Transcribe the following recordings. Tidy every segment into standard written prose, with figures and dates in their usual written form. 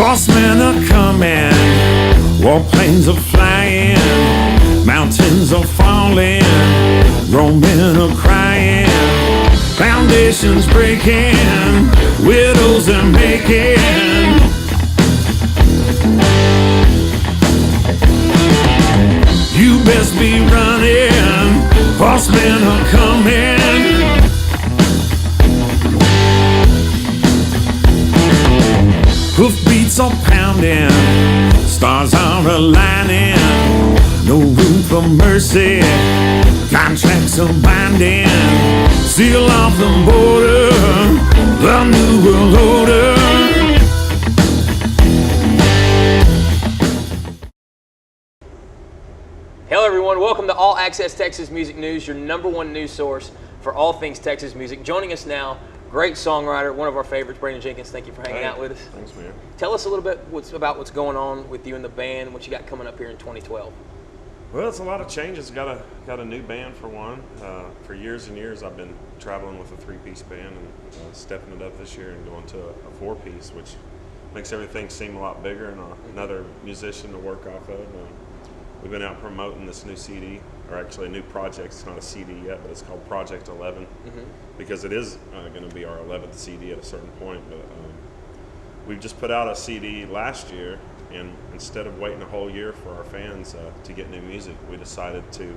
Horsemen are coming, warplanes are flying, mountains are falling, grown men are crying, foundations breaking, widows are making. You best be running, horsemen are coming. Hoofbeats are pounding, stars are aligning, no room for mercy, contracts are binding, seal off the border, the new world order. Hello everyone, welcome to All Access Texas Music News, your #1 news source for all things Texas music. Joining us now, great songwriter, one of our favorites, Brandon Jenkins. Thank you for hanging out with us. Thanks, man. Tell us a little bit about what's going on with you and the band, what you got coming up here in 2012. Well, it's a lot of changes. Got a new band for one. For years and years, I've been traveling with a 3-piece band and stepping it up this year and going to a 4-piece, which makes everything seem a lot bigger and another musician to work off of. We've been out promoting this new CD, or actually a new project. It's not a CD yet, but it's called Project 11, because it is going to be our 11th CD at a certain point. But we've just put out a CD last year, and instead of waiting a whole year for our fans to get new music, we decided to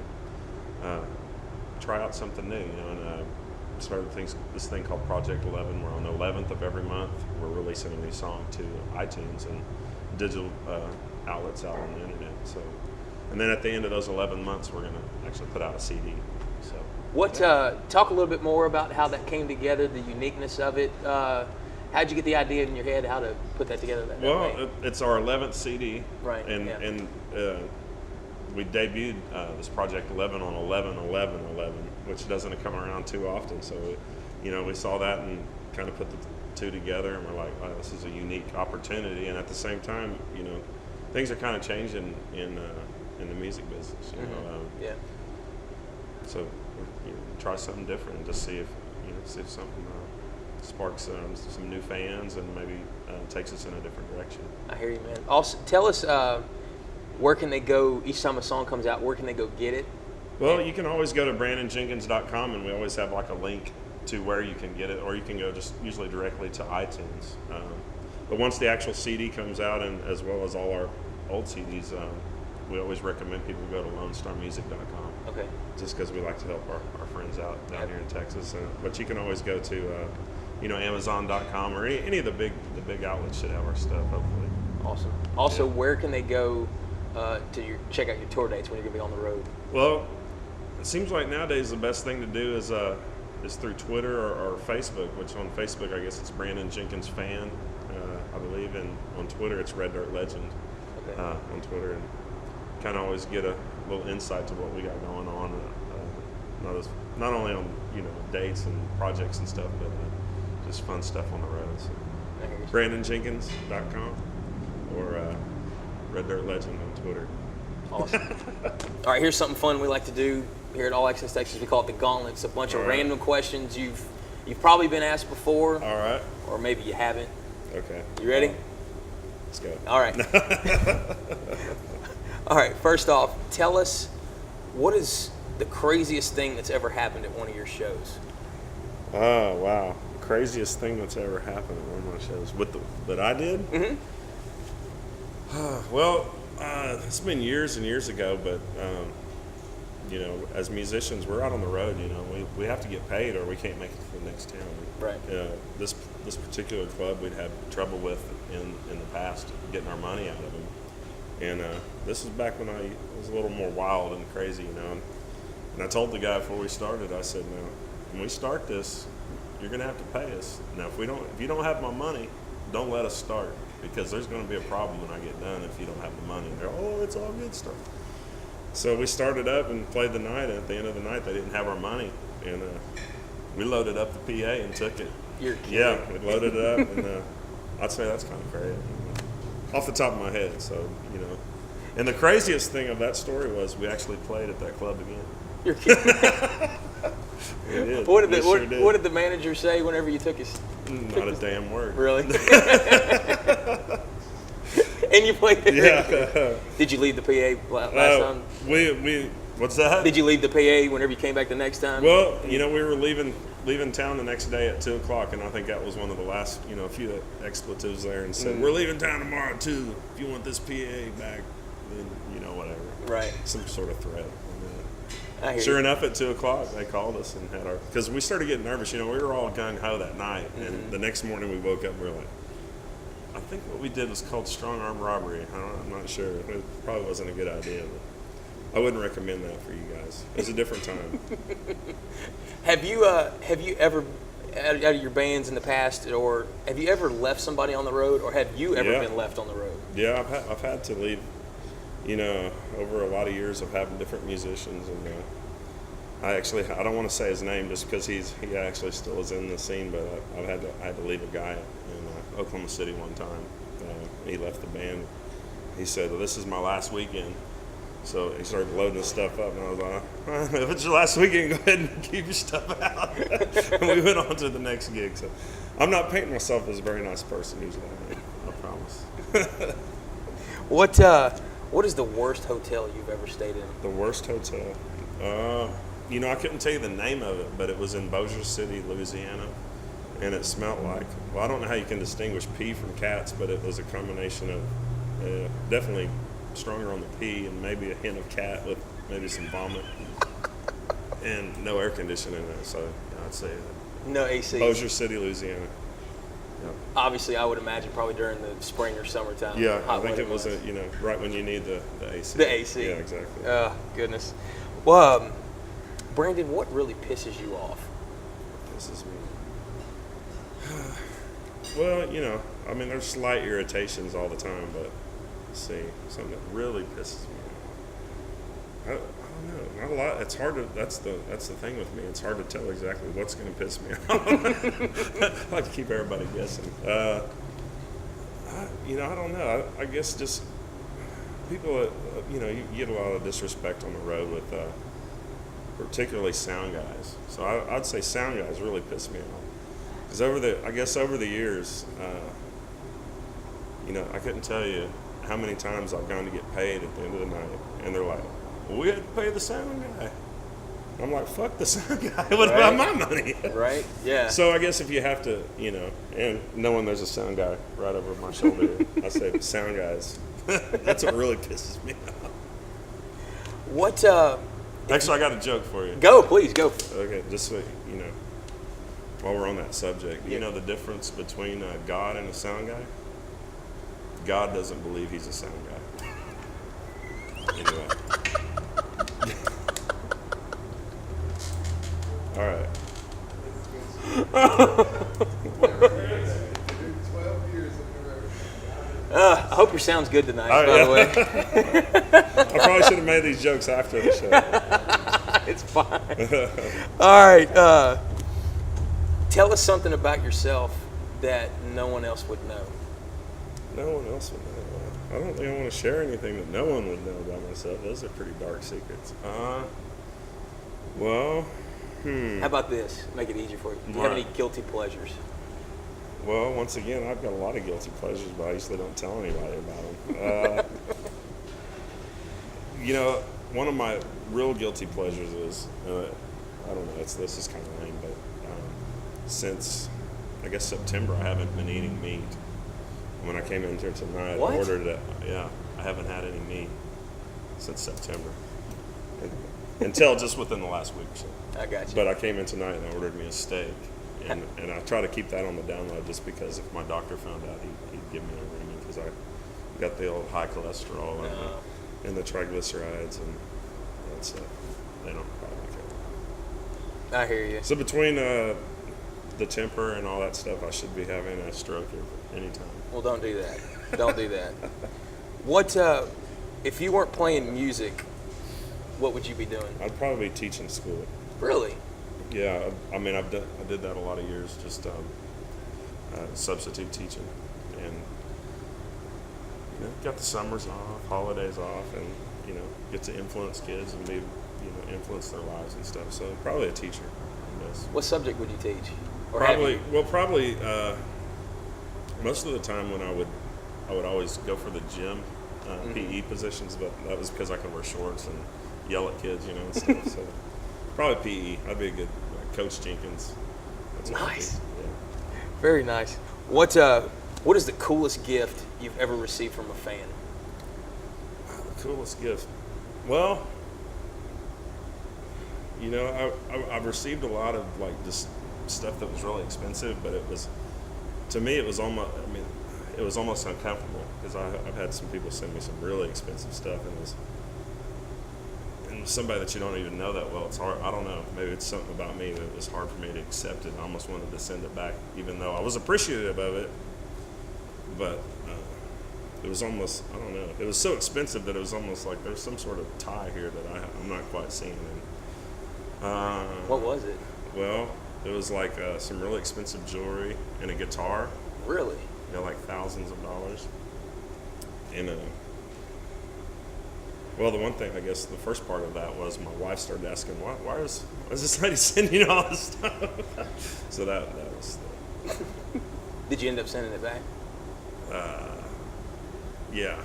try out something new, and started this thing called Project 11. We're on the 11th of every month. We're releasing a new song to iTunes and digital outlets out on the internet. So. And then at the end of those 11 months, we're going to actually put out a CD. So, talk a little bit more about how that came together, the uniqueness of it. How'd you get the idea in your head how to put that together? It's our 11th CD, right? And we debuted this Project 11 on 11/11/11, which doesn't come around too often. So, we saw that and kind of put the two together, and we're like, wow, this is a unique opportunity. And at the same time, things are kind of changing in the music business, So try something different and just see if something sparks some new fans and maybe takes us in a different direction. I hear you, man. Also, tell us where can they go each time a song comes out? Where can they go get it? Well, you can always go to brandonjenkins.com, and we always have like a link to where you can get it, or you can go just usually directly to iTunes. But once the actual CD comes out, and as well as all our old CDs, we always recommend people go to lonestarmusic.com. Okay. Just because we like to help our friends out down here in Texas. But you can always go to Amazon.com, or any of the big outlets should have our stuff, hopefully. Awesome. Also, where can they go to check out your tour dates when you're going to be on the road? Well, it seems like nowadays the best thing to do is through Twitter or Facebook, which on Facebook I guess it's Brandon Jenkins Fan, I believe, and on Twitter it's Red Dirt Legend. Okay. On Twitter, and kind of always get a little insight to what we got going on, not only on dates and projects and stuff, but just fun stuff on the road. So BrandonJenkins.com or Red Dirt Legend on Twitter. Awesome. All right, here's something fun we like to do here at All Access Texas. We call it the Gauntlet. It's a bunch of random questions you've probably been asked before. All right. Or maybe you haven't. Okay. You ready? Let's go. All right. All right, first off, tell us, what is the craziest thing that's ever happened at one of your shows? Oh, wow. The craziest thing that's ever happened at one of my shows that I did? Mm-hmm. Well, it's been years and years ago, but, as musicians, we're out on the road, we have to get paid or we can't make it to the next town. Right. This particular club we'd had trouble with in the past, getting our money out of them. And this was back when I was a little more wild and crazy, And I told the guy before we started, I said, "Now, when we start this, you're going to have to pay us. Now, if you don't have my money, don't let us start, because there's going to be a problem when I get done if you don't have the money." And they're, "Oh, it's all good stuff." So we started up and played the night, and at the end of the night, they didn't have our money, and we loaded up the PA and took it. You're kidding. Yeah, we loaded it up, and I'd say that's kind of crazy. Off the top of my head, so, And the craziest thing of that story was we actually played at that club again. You're kidding. We did. What did the manager say whenever you took his? Not a damn word. Really? And you played there. Yeah. Did you leave the PA last time? We what's that? Did you leave the PA whenever you came back the next time? Well, we were leaving town the next day at 2:00, and I think that was one of the last, a few expletives there, and said, "We're leaving town tomorrow at 2. If you want this PA back, then whatever." Right. Some sort of threat. I hear Sure you. enough, at 2:00, they called us and had because we started getting nervous. We were all gung ho that night, and the next morning we woke up and we were like, I think what we did was called strong arm robbery. I'm not sure. It probably wasn't a good idea, but I wouldn't recommend that for you guys. It was a different time. Have you ever, out of your bands in the past, or have you ever left somebody on the road, or have you ever been left on the road? Yeah, I've had to leave. Over a lot of years of having different musicians, and I don't want to say his name just because he actually still is in the scene, but I had to leave a guy in Oklahoma City one time. He left the band. He said, "Well, this is my last weekend." So he started loading his stuff up, and I was like, "If it's your last weekend, go ahead and keep your stuff out." And we went on to the next gig. So I'm not painting myself as a very nice person usually. I promise. What is the worst hotel you've ever stayed in? The worst hotel? I couldn't tell you the name of it, but it was in Bossier City, Louisiana, and it smelled like, I don't know how you can distinguish pee from cats, but it was a combination of definitely stronger on the pee and maybe a hint of cat with maybe some vomit, and no air conditioning in it, so I'd say No AC. Bossier City, Louisiana. Obviously, I would imagine probably during the spring or summertime. Yeah, I hot think weather it was months. right when you need the AC. The AC. Yeah, exactly. Oh, goodness. Well, Brandon, what really pisses you off? This is me. Well, there's slight irritations all the time, but let's see, something that really pisses me off. I don't know, not a lot. It's hard to. That's the thing with me. It's hard to tell exactly what's going to piss me off. I like to keep everybody guessing. I don't know. I guess just people. You get a lot of disrespect on the road with, particularly sound guys. So I'd say sound guys really piss me off. Because over the years, I couldn't tell you how many times I've gone to get paid at the end of the night, and they're like, "Well, we had to pay the sound guy." I'm like, "Fuck the sound guy! What about my money?" Right? Yeah. So I guess if you have to, and knowing there's a sound guy right over my shoulder, I say sound guys. That's what really pisses me off. What? Actually, I got a joke for you. Go, please go. Okay, just so while we're on that subject, do you know the difference between God and a sound guy? God doesn't believe he's a sound guy. Anyway. All right. I hope your sound's good tonight, by the way. I probably should have made these jokes after the show. It's fine. All right. Tell us something about yourself that no one else would know. No one else would know. I don't think I want to share anything that no one would know about myself. Those are pretty dark secrets. How about this? Make it easier for you. Do you have any guilty pleasures? Well, once again, I've got a lot of guilty pleasures, but I usually don't tell anybody about them. One of my real guilty pleasures is, I don't know, this is kind of lame, but since, I guess, September, I haven't been eating meat. When I came in here tonight, What? I ordered it. Yeah, I haven't had any meat since September. Until just within the last week or so. I got you. But I came in tonight and I ordered me a steak. And I try to keep that on the down low just because if my doctor found out, he'd give me a ring because I got the old high cholesterol and the triglycerides and that's they don't probably care. I hear you. So between the temper and all that stuff, I should be having a stroke anytime. Well, don't do that. Don't do that. What, if you weren't playing music, what would you be doing? I'd probably be teaching school. Really? Yeah, I did that a lot of years, just substitute teaching, and got the summers off, holidays off, and get to influence kids and be influence their lives and stuff. So probably a teacher, I guess. What subject would you teach? Or Probably most of the time when I I would always go for the gym PE positions, but that was because I could wear shorts and yell at kids, you know, and stuff. So probably PE. I'd be a good Coach Jenkins. That's what I'd be. Nice. Yeah. Very nice. What is the coolest gift you've ever received from a fan? The coolest gift. Well, you know, I've received a lot of like just stuff that was really expensive, but it was, to me, it was almost, I mean, it was almost uncomfortable because I've had some people send me some really expensive stuff, and somebody that you don't even know that well, it's hard. I don't know. Maybe it's something about me that it was hard for me to accept it. I almost wanted to send it back, even though I was appreciative of it. But it was almost, I don't know. It was so expensive that it was almost like there's some sort of tie here that I'm not quite seeing. What was it? Well, it was like some really expensive jewelry and a guitar. Really? You know, like thousands of dollars. And well, the one thing, I guess, the first part of that was my wife started asking, why is this lady sending you all this stuff? So that was Did you end up sending it back? yeah.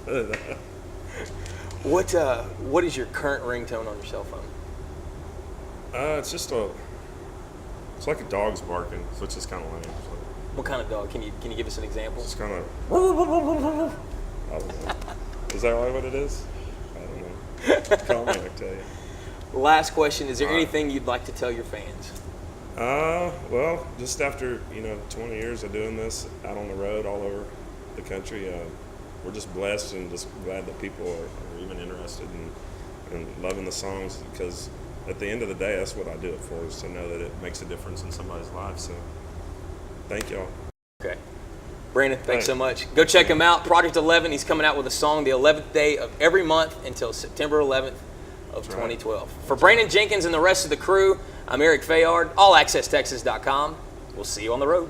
Really. What is your current ringtone on your cell phone? It's like a dog's barking, so it's just kind of lame. So What kind of dog? Can you give us an example? it's kind of, I don't know. Is that really what it is? I don't know. Call me, I can tell you. Last question: is there anything you'd like to tell your fans? Well, just after 20 years of doing this out on the road all over the country, we're just blessed and just glad that people are even interested in loving the songs, because at the end of the day, that's what I do it for, is to know that it makes a difference in somebody's life. So thank y'all. Okay. Brandon, thanks so much. Go check him out. Project 11, he's coming out with a song the 11th day of every month until September 11th of 2012. For Brandon Jenkins and the rest of the crew, I'm Eric Fayard, allaccesstexas.com. We'll see you on the road.